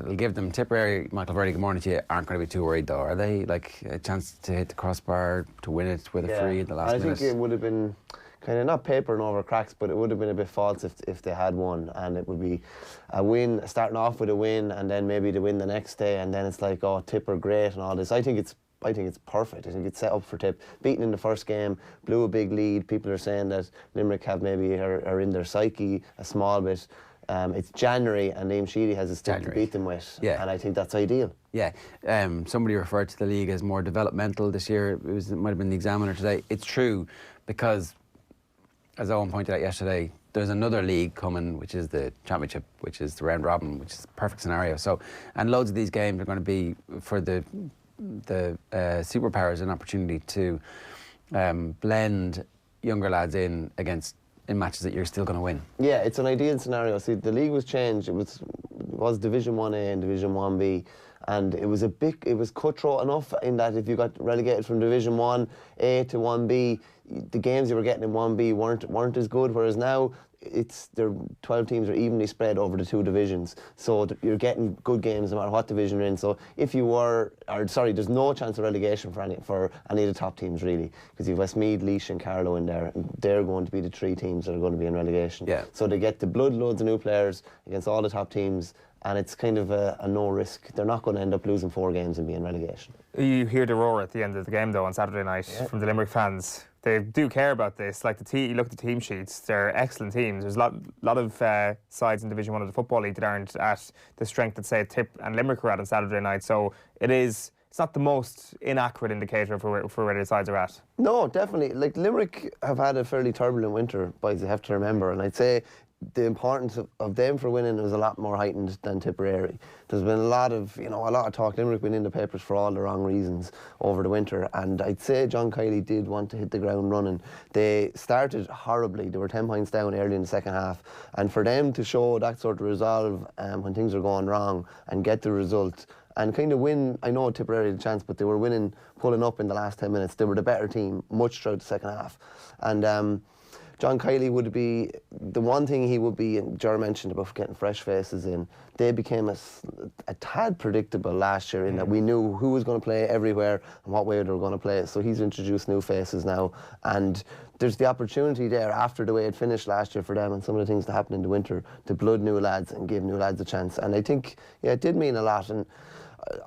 it'll give them Tipperary. Michael Verney, good morning to you. Aren't going to be too worried though, are they? Like a chance to hit the crossbar to win it with a free in the last minute. I think it would have been kind of not papering over cracks, but it would have been a bit false if they had won, and it would be a win, starting off with a win, and then maybe the win the next day, and then it's like, oh, Tipper great and all this. I think it's perfect. I think it's set up for Tip. Beaten in the first game, blew a big lead. People are saying that Limerick have maybe are in their psyche a small bit. It's January, and Liam Sheedy has a stick to beat them with, and I think that's ideal. Yeah, somebody referred to the league as more developmental this year. It might have been the Examiner today. It's true, because as Owen pointed out yesterday, there's another league coming, which is the Championship, which is the round robin, which is a perfect scenario. So, and loads of these games are going to be for the superpowers an opportunity to blend younger lads in matches that you're still going to win. Yeah, it's an ideal scenario. See, the league was changed. It was Division 1A and Division 1B, and it was cutthroat enough in that if you got relegated from Division 1A to 1B, the games you were getting in 1B weren't as good, whereas now their 12 teams are evenly spread over the two divisions, so you're getting good games no matter what division you're in. So if you there's no chance of relegation for any of the top teams really, because you've Westmeath, Laois and Carlow in there, and they're going to be the three teams that are going to be in relegation. Yeah. So they get the loads of new players against all the top teams, and it's kind of a no risk. They're not going to end up losing 4 games and be in relegation. You hear the roar at the end of the game though on Saturday night from the Limerick fans. They do care about this. Like you look at the team sheets, they're excellent teams. There's a lot of sides in Division 1 of the Football League that aren't at the strength that, say, Tip and Limerick are at on Saturday night. So it's not the most inaccurate indicator for where the sides are at. No, definitely. Like, Limerick have had a fairly turbulent winter, boys, you have to remember. And I'd say the importance of them for winning was a lot more heightened than Tipperary. There's been a lot of talk. Limerick been in the papers for all the wrong reasons over the winter, and I'd say John Kiley did want to hit the ground running. They started horribly. They were 10 points down early in the second half, and for them to show that sort of resolve when things are going wrong and get the result and kind of win. I know Tipperary had a chance, but they were winning, pulling up in the last 10 minutes. They were the better team much throughout the second half, and John Kiley would be, the one thing he would be, and Ger mentioned about getting fresh faces in, they became a tad predictable last year in that we knew who was going to play everywhere and what way they were going to play. So he's introduced new faces now, and there's the opportunity there after the way it finished last year for them and some of the things that happened in the winter to blood new lads and give new lads a chance. And I think, yeah, it did mean a lot. And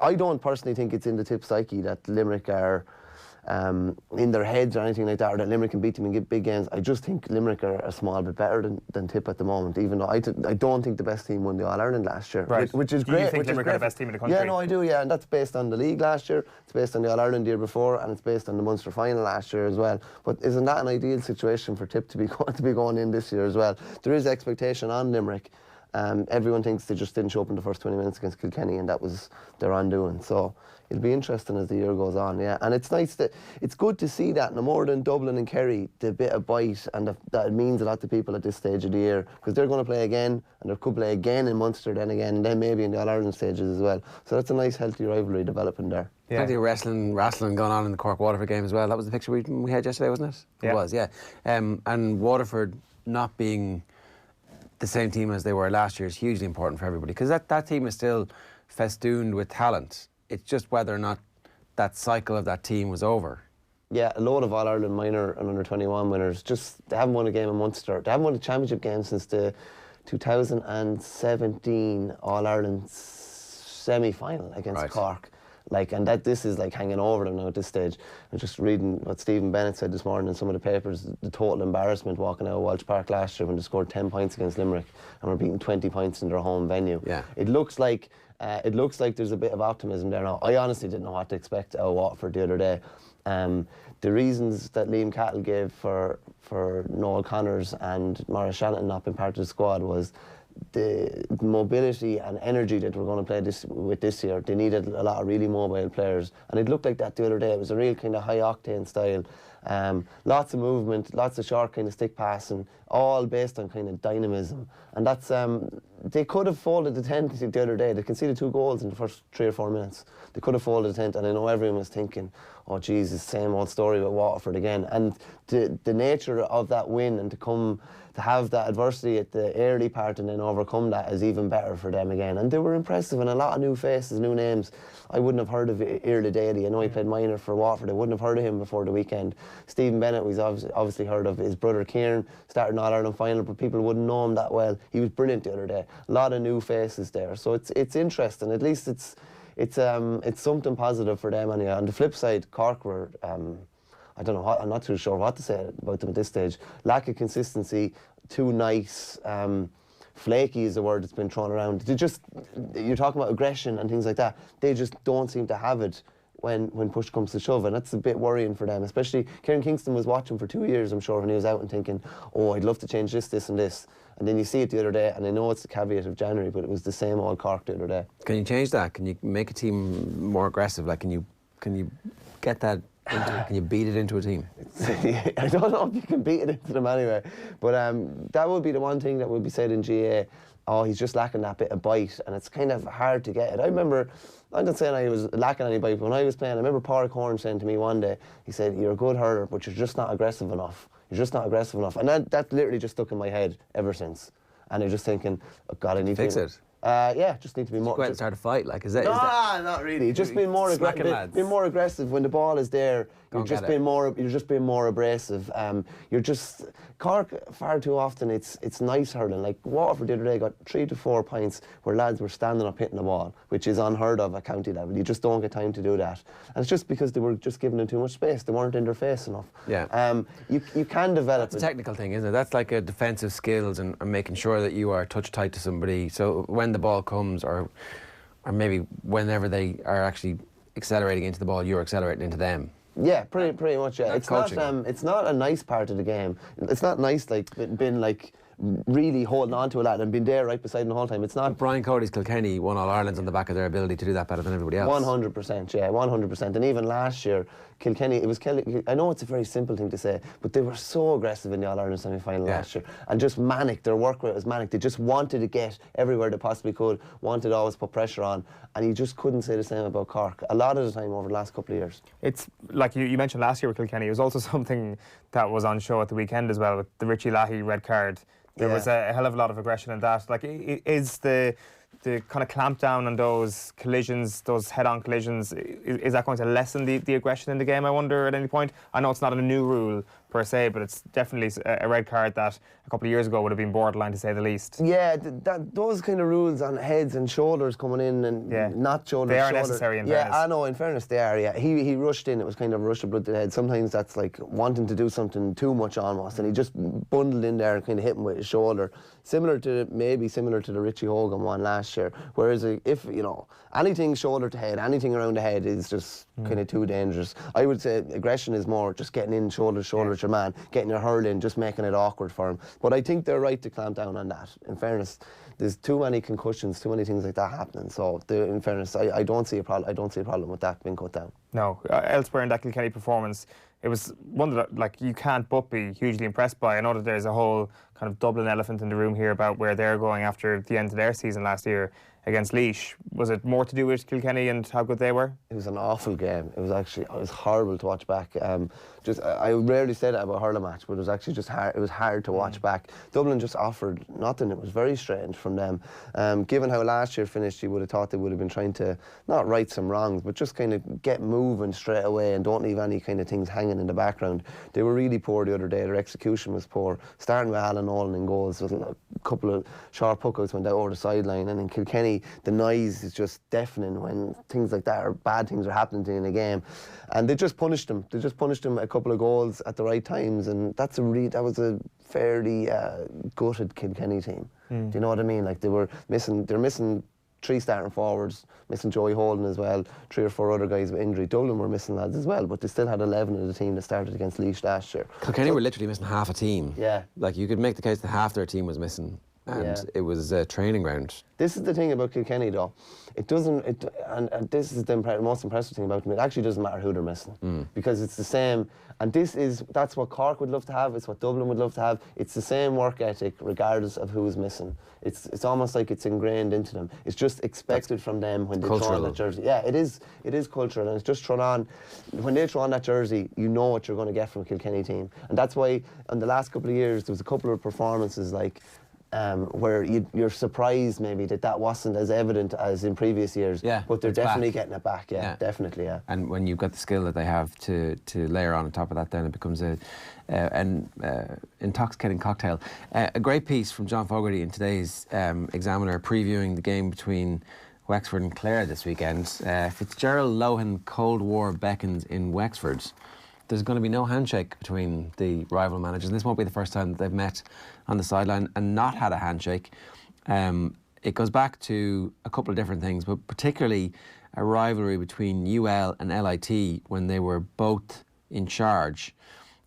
I don't personally think it's in the Tip psyche that Limerick are in their heads or anything like that, or that Limerick can beat them in big games. I just think Limerick are a small bit better than Tip at the moment, even though I don't think the best team won the All-Ireland last year, which is great. Do you think Limerick are the best team in the country? Yeah, no, I do, yeah, and that's based on the league last year, it's based on the All-Ireland the year before, and it's based on the Munster final last year as well. But isn't that an ideal situation for Tip to be going in this year as well? There is expectation on Limerick. Everyone thinks they just didn't show up in the first 20 minutes against Kilkenny, and that was their undoing. So it'll be interesting as the year goes on, yeah. And it's nice it's good to see that, no more than Dublin and Kerry, the bit of bite, and that it means a lot to people at this stage of the year, because they're going to play again, and they could play again in Munster, then again, and then maybe in the All-Ireland stages as well. So that's a nice, healthy rivalry developing there. Yeah. Plenty of wrestling going on in the Cork-Waterford game as well. That was the picture we had yesterday, wasn't it? Yeah. It was, yeah. And Waterford not being the same team as they were last year is hugely important for everybody, because that team is still festooned with talent. It's just whether or not that cycle of that team was over. Yeah, a load of All-Ireland minor and under-21 winners. They haven't won a game in Munster. They haven't won a championship game since the 2017 All-Ireland semi-final against Cork. And this is like hanging over them now at this stage. I'm just reading what Stephen Bennett said this morning in some of the papers, the total embarrassment walking out of Walsh Park last year when they scored 10 points against Limerick and were beating 20 points in their home venue. Yeah. It looks like there's a bit of optimism there now. I honestly didn't know what to expect out of Watford the other day. The reasons that Liam Cahill gave for Noel Connors and Maurice Shannon not being part of the squad was the mobility and energy that we're going to play this year. They needed a lot of really mobile players, and it looked like that the other day. It was a real kind of high octane style, Lots of movement, lots of short kind of stick passing, all based on kind of dynamism. And that's, they could have folded the tent the other day. They conceded 2 goals in the first 3 or 4 minutes. They could have folded the tent, and I know everyone was thinking, oh Jesus, same old story with Waterford again. And the nature of that win, and to have that adversity at the early part and then overcome that, is even better for them again. And they were impressive, and a lot of new faces, new names. I wouldn't have heard of Iarla Daly. I know he played minor for Waterford. I wouldn't have heard of him before the weekend. Stephen Bennett, we've obviously heard of. His brother Kieran started an All-Ireland final, but people wouldn't know him that well. He was brilliant the other day. A lot of new faces there. So it's interesting. At least it's something positive for them. Anyway. On the flip side, Cork were, I don't know, I'm not too sure what to say about them at this stage. Lack of consistency, too nice, flaky is the word that's been thrown around. You're talking about aggression and things like that. They just don't seem to have it when push comes to shove, and that's a bit worrying for them. Especially Kieran Kingston was watching for 2 years, I'm sure, when he was out and thinking, oh, I'd love to change this and this. And then you see it the other day, and I know it's the caveat of January, but it was the same old Cork the other day. Can you change that? Can you make a team more aggressive? Like, can you get that? Can you beat it into a team? I don't know if you can beat it into them anyway, but that would be the one thing that would be said in GA. Oh, he's just lacking that bit of bite, and it's kind of hard to get it. I remember, I'm not saying I was lacking any bite, but when I was playing, I remember Pádraig Horn saying to me one day, he said, you're a good hurler, but you're just not aggressive enough. You're just not aggressive enough. And that literally just stuck in my head ever since. And I'm just thinking, oh God, I need to... Fix it. Yeah, just need to be more... Go out and start a fight, like, is that... Not really. Just being more aggressive. Being more aggressive when the ball is there. You're just being more abrasive. You're just... Cork, far too often, it's nice hurling. Like Waterford the other day got 3 to 4 points where lads were standing up hitting the ball, which is unheard of at county level. You just don't get time to do that. And it's just because they were just giving them too much space. They weren't in their face enough. Yeah. You can develop... That's a technical thing, isn't it? That's like a defensive skills and making sure that you are touch tight to somebody. So when the ball comes, or maybe whenever they are actually accelerating into the ball, you're accelerating into them. Yeah, pretty much. Yeah, it's not a nice part of the game. It's not nice like being like really holding on to a lad and being there right beside him the whole time. It's not. Brian Cody's Kilkenny won All Ireland's on the back of their ability to do that better than everybody else. 100%, yeah, 100%. And even last year, Kilkenny, I know it's a very simple thing to say, but they were so aggressive in the All-Ireland semi-final last year, and just manic. Their work rate was manic. They just wanted to get everywhere they possibly could, wanted to always put pressure on, and you just couldn't say the same about Cork a lot of the time over the last couple of years. It's like you mentioned last year with Kilkenny. It was also something that was on show at the weekend as well, with the Richie Leahy red card. There was a hell of a lot of aggression in that. Like, is the kind of clamp down on those collisions, those head-on collisions, is that going to lessen the aggression in the game, I wonder, at any point? I know it's not a new rule per se, but it's definitely a red card that a couple of years ago would have been borderline, to say the least. Yeah, those kind of rules on heads and shoulders coming in, and not shoulders. They are necessary in fairness. Yeah, I know, in fairness they are, yeah. He rushed in, it was kind of a rush of blood to the head. Sometimes that's like wanting to do something too much almost, and he just bundled in there and kind of hit him with his shoulder. Maybe similar to the Richie Hogan one last year. Whereas if, you know, anything shoulder to head, anything around the head is just kind of too dangerous. I would say aggression is more just getting in shoulder to shoulder with your man, getting your hurl in, just making it awkward for him. But I think they're right to clamp down on that. In fairness, there's too many concussions, too many things like that happening. So in fairness, I don't see a problem. I don't see a problem with that being cut down. No, elsewhere in that Kilkenny performance, it was one that, like, you can't but be hugely impressed by. I know that there's a whole kind of Dublin elephant in the room here about where they're going after the end of their season last year against Laois. Was it more to do with Kilkenny and how good they were? It was an awful game. It was horrible to watch back. I rarely say that about a hurling match, but it was actually just hard. It was hard to watch back. Dublin just offered nothing. It was very strange from them. Given how last year finished, you would have thought they would have been trying to not right some wrongs, but just kind of get moving straight away and don't leave any kind of things hanging in the background. They were really poor the other day. Their execution was poor. Starting with Alan Nolan in goals, a couple of sharp puckouts went out over the sideline, and in Kilkenny, the noise is just deafening when things like that or bad things are happening to you in a game. And they just punished them. They just punished them a couple of goals at the right times, and that was a fairly gutted Kilkenny team. Do you know what I mean? Like they're missing 3 starting forwards, missing Joey Holden as well, 3 or 4 other guys with injury. Dublin were missing lads as well, but they still had 11 of the team that started against Laois last year. Kilkenny were literally missing half a team. Yeah. Like, you could make the case that half their team was missing. and it was a training ground. This is the thing about Kilkenny, though. It doesn't, and this is the most impressive thing about them. It actually doesn't matter who they're missing because it's the same. And that's what Cork would love to have. It's what Dublin would love to have. It's the same work ethic, regardless of who is missing. It's almost like it's ingrained into them. It's just expected from them when they throw on that jersey. Yeah, it is cultural, and it's just thrown on. When they throw on that jersey, you know what you're going to get from a Kilkenny team, and that's why in the last couple of years there was a couple of performances like. Where you're surprised maybe that wasn't as evident as in previous years. Yeah, but they're definitely getting it back. Yeah, definitely. Yeah. And when you've got the skill that they have to layer on top of that, then it becomes an intoxicating cocktail. A great piece from John Fogarty in today's Examiner previewing the game between Wexford and Clare this weekend. Fitzgerald Lohan Cold War beckons in Wexford. There's going to be no handshake between the rival managers, and this won't be the first time that they've met on the sideline and not had a handshake. It goes back to a couple of different things, but particularly a rivalry between UL and LIT when they were both in charge.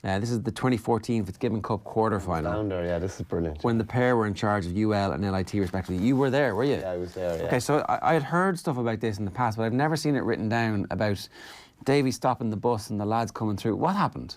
This is the 2014 Fitzgibbon Cup quarter-final. Down there, yeah, this is brilliant. When the pair were in charge of UL and LIT respectively. You were there, were you? Yeah, I was there, yeah. Okay, so I had heard stuff about this in the past, but I've never seen it written down about Davy stopping the bus and the lads coming through. What happened?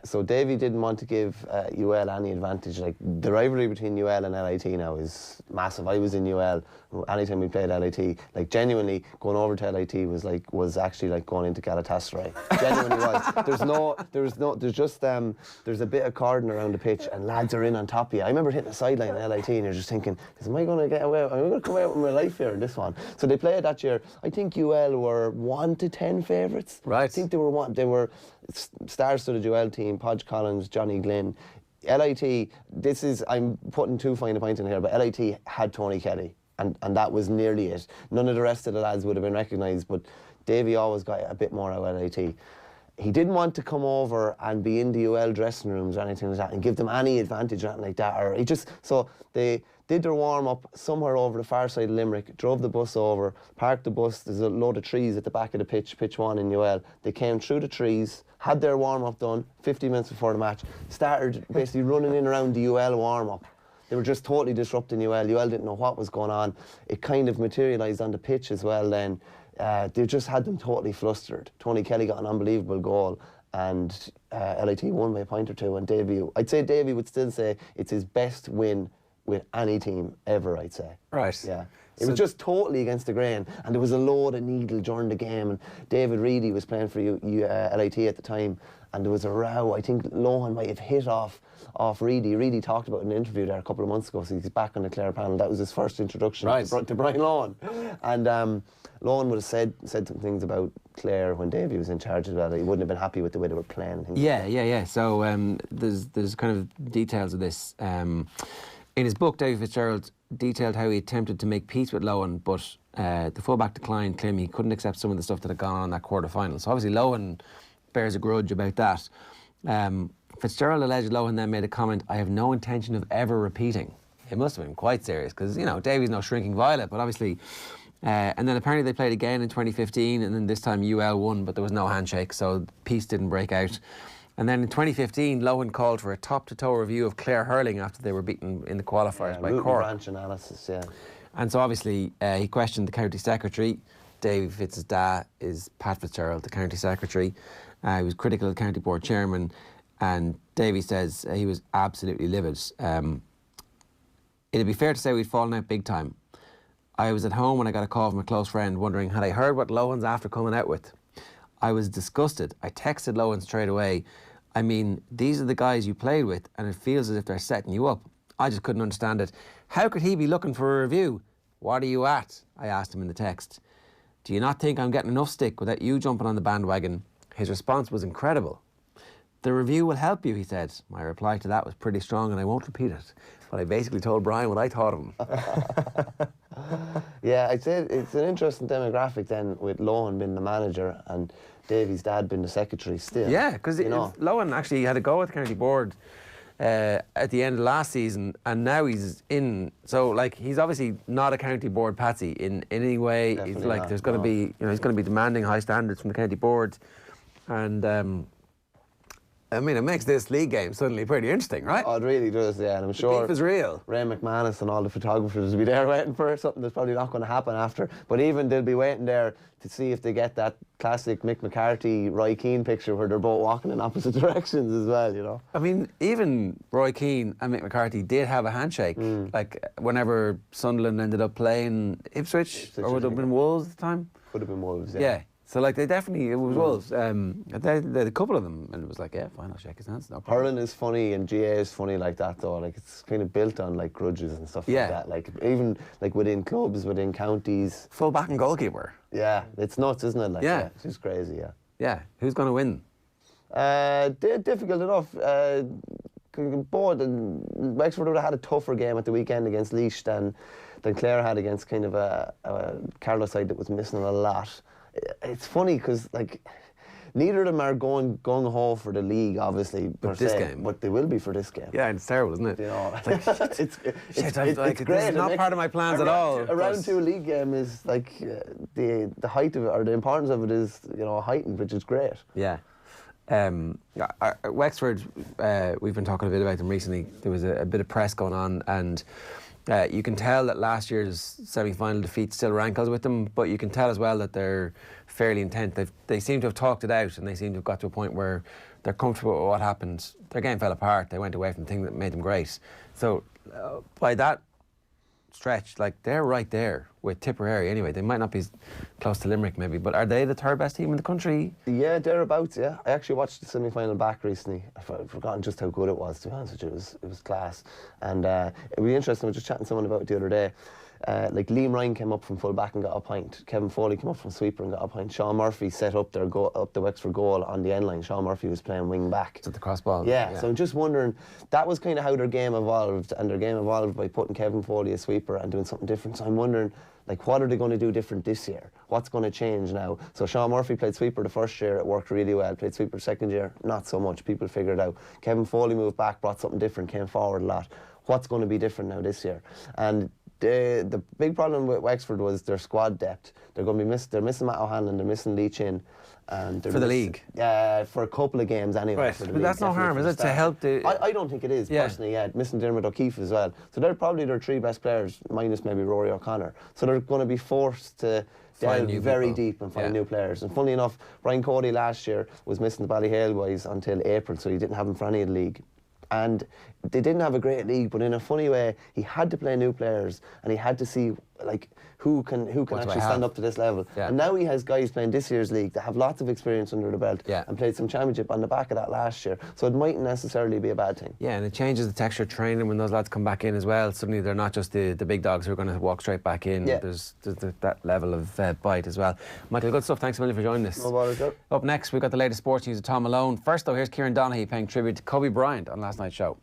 So Davy didn't want to give UL any advantage. Like the rivalry between UL and LIT now is massive. I was in UL. Anytime we played LIT, like genuinely going over to LIT was actually like going into Galatasaray. Genuinely was. There's a bit of cordon around the pitch and lads are in on top of you. I remember hitting the sideline in LIT and you're just thinking, am I going to get away? Am I going to come out with my life here in this one? So they played that year. I think UL were 1 to 10 favourites. Right. I think they were star-studded UL team, Podge Collins, Johnny Glynn. LIT, I'm putting too fine a point in here, but LIT had Tony Kelly, and that was nearly it. None of the rest of the lads would have been recognised, but Davy always got a bit more out of LIT. He didn't want to come over and be in the UL dressing rooms or anything like that and give them any advantage or anything like that. So they did their warm-up somewhere over the far side of Limerick, drove the bus over, parked the bus. There's a load of trees at the back of the pitch 1 in UL. They came through the trees, had their warm-up done 50 minutes before the match, started basically running in around the UL warm-up. They were just totally disrupting UL. UL didn't know what was going on. It kind of materialised on the pitch as well then. They just had them totally flustered. Tony Kelly got an unbelievable goal and LIT won by a point or two. And I'd say Davy would still say it's his best win with any team ever, I'd say. Right. Yeah. It was just totally against the grain, and there was a load of needle during the game, and David Reedy was playing for LIT at the time, and there was a row. I think Lohan might have hit off Reedy. Reedy talked about it in an interview there a couple of months ago, so he's back on the Clare panel. That was his first introduction to Brian Lohan. And Lohan would have said some things about Clare when Davy was in charge as well. He wouldn't have been happy with the way they were playing. Yeah. So there's kind of details of this. In his book, Davy Fitzgerald detailed how he attempted to make peace with Lohan, but the fullback declined, claiming he couldn't accept some of the stuff that had gone on in that quarter-final. So obviously Lohan bears a grudge about that. Fitzgerald alleged Lohan then made a comment, "I have no intention of ever repeating." It must have been quite serious, because, Davy's no shrinking violet, but obviously... and then apparently they played again in 2015, and then this time UL won, but there was no handshake, so peace didn't break out. And then in 2015, Lohan called for a top-to-toe review of Clare Hurling after they were beaten in the qualifiers by Cork. Branch analysis, yeah. And so obviously he questioned the county secretary. Davy Fitz's dad is Pat Fitzgerald, the county secretary. He was critical of the county board chairman, and Davy says he was absolutely livid. It'd be fair to say we'd fallen out big time. I was at home when I got a call from a close friend wondering, had I heard what Lohan's after coming out with? I was disgusted. I texted Lohan straight away. I mean, these are the guys you played with, and it feels as if they're setting you up. I just couldn't understand it. How could he be looking for a review? What are you at? I asked him in the text. Do you not think I'm getting enough stick without you jumping on the bandwagon? His response was incredible. The review will help you, he said. My reply to that was pretty strong, and I won't repeat it. But I basically told Brian what I thought of him. Yeah, I'd say it's an interesting demographic then, with Lohan being the manager and Davy's dad being the secretary still. Yeah, because Lohan actually had a go at the county board at the end of last season, and now he's in. So, he's obviously not a county board patsy in any way. Definitely he's there's going to be, he's going to be demanding high standards from the county board, and I mean, it makes this league game suddenly pretty interesting, right? Oh, it really does, yeah. And I'm sure beef is real. Ray McManus and all the photographers will be there waiting for something that's probably not going to happen after. But even they'll be waiting there to see if they get that classic Mick McCarthy, Roy Keane picture where they're both walking in opposite directions as well, you know. I mean, even Roy Keane and Mick McCarthy did have a handshake. Like, whenever Sunderland ended up playing Ipswich or would it have been Wolves at the time? Could have been Wolves, yeah. Yeah. So, like, they definitely, it was Wolves. They had a couple of them, and it was like, yeah, fine, I'll shake his hands, no problem. Hurling is funny and GA is funny like that, though. Like, it's kind of built on, like, grudges and stuff like that. Like, even, like, within clubs, within counties. Full back and goalkeeper. Yeah, it's nuts, isn't it? Like, Yeah. It's just crazy, yeah. Yeah. Who's going to win? Difficult enough. Both, Wexford would have had a tougher game at the weekend against Laois than Clare had against kind of a Carlow side that was missing a lot. It's funny because, like, neither of them are going gung-ho for the league, obviously, But this game. but they will be for this game. Yeah, and it's terrible, isn't it? You know, it's it's great. This is not part of my plans at all. A round 2 league game is like the height of it, or the importance of it is, you know, heightened, which is great. Yeah. Wexford, we've been talking a bit about them recently. There was a bit of press going on, and you can tell that last year's semi-final defeat still rankles with them, but you can tell as well that they're fairly intent. They seem to have talked it out, and they seem to have got to a point where they're comfortable with what happened. Their game fell apart. They went away from the thing that made them great. So by that stretch, like, they're right there with Tipperary anyway. They might not be close to Limerick maybe, but are they the third best team in the country? Yeah, thereabouts, yeah. I actually watched the semi-final back recently. I've forgotten just how good it was, to be honest with you. It was class. And it'd be interesting, I was just chatting to someone about it the other day. Like, Liam Ryan came up from full back and got a point. Kevin Foley came up from sweeper and got a point. Sean Murphy set up up the Wexford goal on the end line. Sean Murphy was playing wing back. To the crossbar. Yeah, so I'm just wondering, that was kind of how their game evolved, and their game evolved by putting Kevin Foley as sweeper and doing something different. So I'm wondering, like, what are they going to do different this year? What's going to change now? So Sean Murphy played sweeper the first year, it worked really well. Played sweeper second year, not so much. People figured it out. Kevin Foley moved back, brought something different, came forward a lot. What's going to be different now this year? And the big problem with Wexford was their squad depth. They're going to be they're missing Matt O'Hanlon, they're missing Leach in, and for the league. Yeah, for a couple of games anyway. Right, but that's no harm, is it? To help the. I don't think it is personally. Yeah, missing Dermot O'Keefe as well. So they're probably their 3 best players, minus maybe Rory O'Connor. So they're going to be forced to delve very deep and find new players. And funnily enough, Brian Cody last year was missing the Ballyhale boys until April, so he didn't have them for any of the league. And they didn't have a great league, but in a funny way, he had to play new players, and he had to see, like, who can actually stand up to this level. Yeah. And now he has guys playing this year's league that have lots of experience under the belt and played some championship on the back of that last year. So it mightn't necessarily be a bad thing. Yeah, and it changes the texture of training when those lads come back in as well. Suddenly they're not just the big dogs who are going to walk straight back in. Yeah. There's that level of bite as well. Michael, good stuff. Thanks a million for joining us. No bother. Up next, we've got the latest sports news with Tom Malone. First, though, here's Kieran Donaghy paying tribute to Kobe Bryant on last night's show.